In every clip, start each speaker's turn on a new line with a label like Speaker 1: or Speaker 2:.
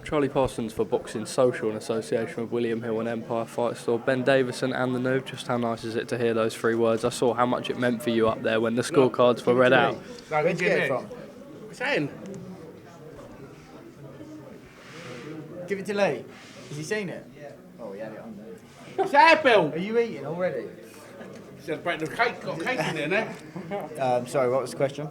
Speaker 1: Charlie Parsons for Boxing Social in association with William Hill and Empire Fight Store. Ben Davison and the Noob, just how nice is it to hear those three words? I saw how much it meant for you up there when the scorecards were read out.
Speaker 2: Where'd you get it from?
Speaker 3: What's saying?
Speaker 2: Give it to Leigh. Has he seen it? Yeah. Oh, he had it on there.
Speaker 3: What's that, Bill?
Speaker 2: Are you eating already?
Speaker 3: Celebrating the cake, got cake in there, no?
Speaker 2: Sorry, what was the question?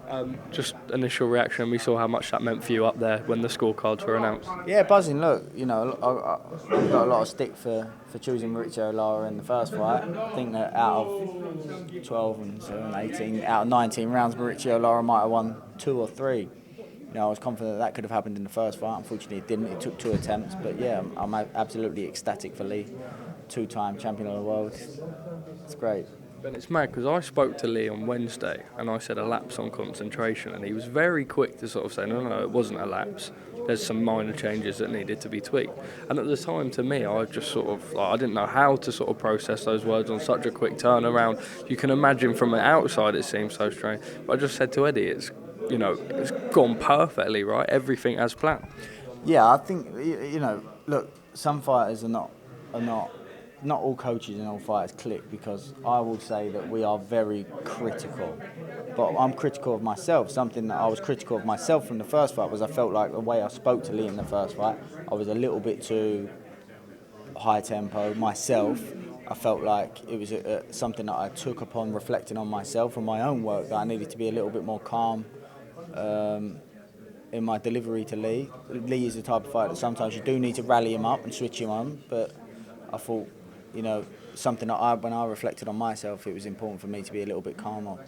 Speaker 1: Just initial reaction, we saw how much that meant for you up there when the scorecards were announced.
Speaker 2: Yeah, buzzing. Look, you know, I got a lot of stick for choosing Mauricio Lara in the first fight. I think that out of 12 and 7, 18, out of 19 rounds, Mauricio Lara might have won 2 or 3. You know, I was confident that could have happened in the first fight. Unfortunately, it didn't. It took 2 attempts. But yeah, I'm absolutely ecstatic for Leigh, 2-time champion of the world. It's great.
Speaker 1: But it's mad because I spoke to Leigh on Wednesday and I said a lapse on concentration, and he was very quick to sort of say, no, it wasn't a lapse. There's some minor changes that needed to be tweaked. And at the time, to me, I just sort of, I didn't know how to sort of process those words on such a quick turnaround. You can imagine from the outside it seems so strange. But I just said to Eddie, it's gone perfectly, right? Everything as planned.
Speaker 2: Yeah, I think, you know, look, some fighters are not all coaches and all fighters click, because I will say that we are very critical. But I'm critical of myself. Something that I was critical of myself from the first fight was I felt like the way I spoke to Leigh in the first fight, I was a little bit too high tempo myself. I felt like it was something that I took upon reflecting on myself and my own work, that I needed to be a little bit more calm in my delivery to Leigh. Leigh is the type of fighter that sometimes you do need to rally him up and switch him on, but I thought, you know, something that when I reflected on myself, it was important for me to be a little bit calmer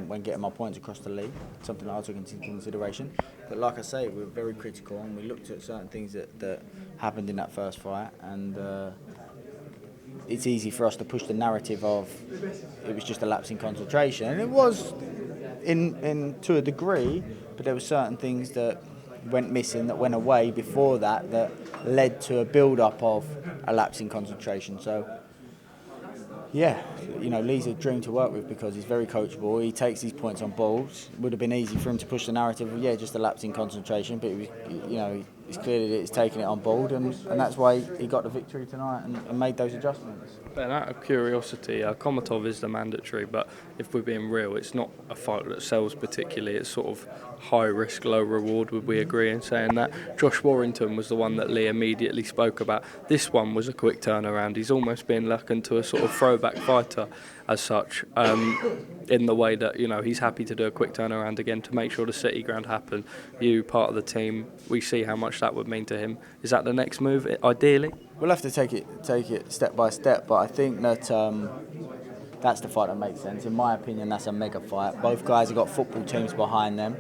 Speaker 2: when getting my points across to Leigh, something that I took into consideration. But like I say, we were very critical and we looked at certain things that happened in that first fight, and it's easy for us to push the narrative of it was just a lapse in concentration. And it was to a degree, but there were certain things that went missing, that went away before that led to a build-up of a lapse in concentration. So, yeah, you know, Leigh's a dream to work with because he's very coachable. He takes these points on balls. It would have been easy for him to push the narrative of, just a lapse in concentration, but it was, you know, it's clear that he's taking it on board, and that's why he got the victory tonight and made those adjustments.
Speaker 1: Ben, out of curiosity, Komatov is the mandatory, but if we're being real, it's not a fight that sells particularly. It's sort of high risk, low reward. Would we agree in saying that? Josh Warrington was the one that Leigh immediately spoke about. This one was a quick turnaround. He's almost been likened to a sort of throwback fighter as such, in the way that, you know, he's happy to do a quick turnaround again to make sure the city ground happen. You, part of the team, we see how much that would mean to him. Is that the next move, ideally?
Speaker 2: We'll have to take it step by step, but I think that that's the fight that makes sense. In my opinion, that's a mega fight. Both guys have got football teams behind them.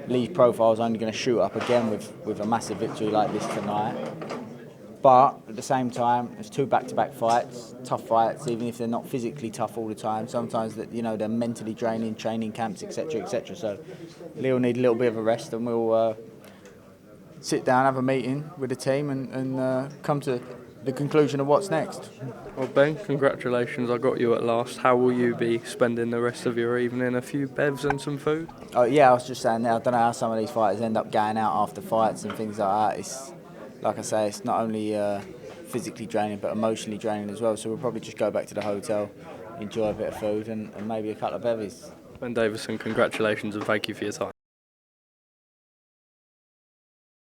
Speaker 2: Leigh's profile is only going to shoot up again with a massive victory like this tonight. But at the same time, it's 2 back-to-back fights, tough fights, even if they're not physically tough all the time. Sometimes they're mentally draining, training camps, etc., etc. So Leigh will need a little bit of a rest, and we'll sit down, have a meeting with the team, and come to the conclusion of what's next.
Speaker 1: Well, Ben, congratulations, I got you at last. How will you be spending the rest of your evening? A few bevs and some food?
Speaker 2: Oh yeah, I was just saying there, I don't know how some of these fighters end up going out after fights and things like that. It's, like I say, it's not only physically draining but emotionally draining as well, so we'll probably just go back to the hotel, enjoy a bit of food and maybe a couple of bevies.
Speaker 1: Ben Davison, congratulations and thank you for your time.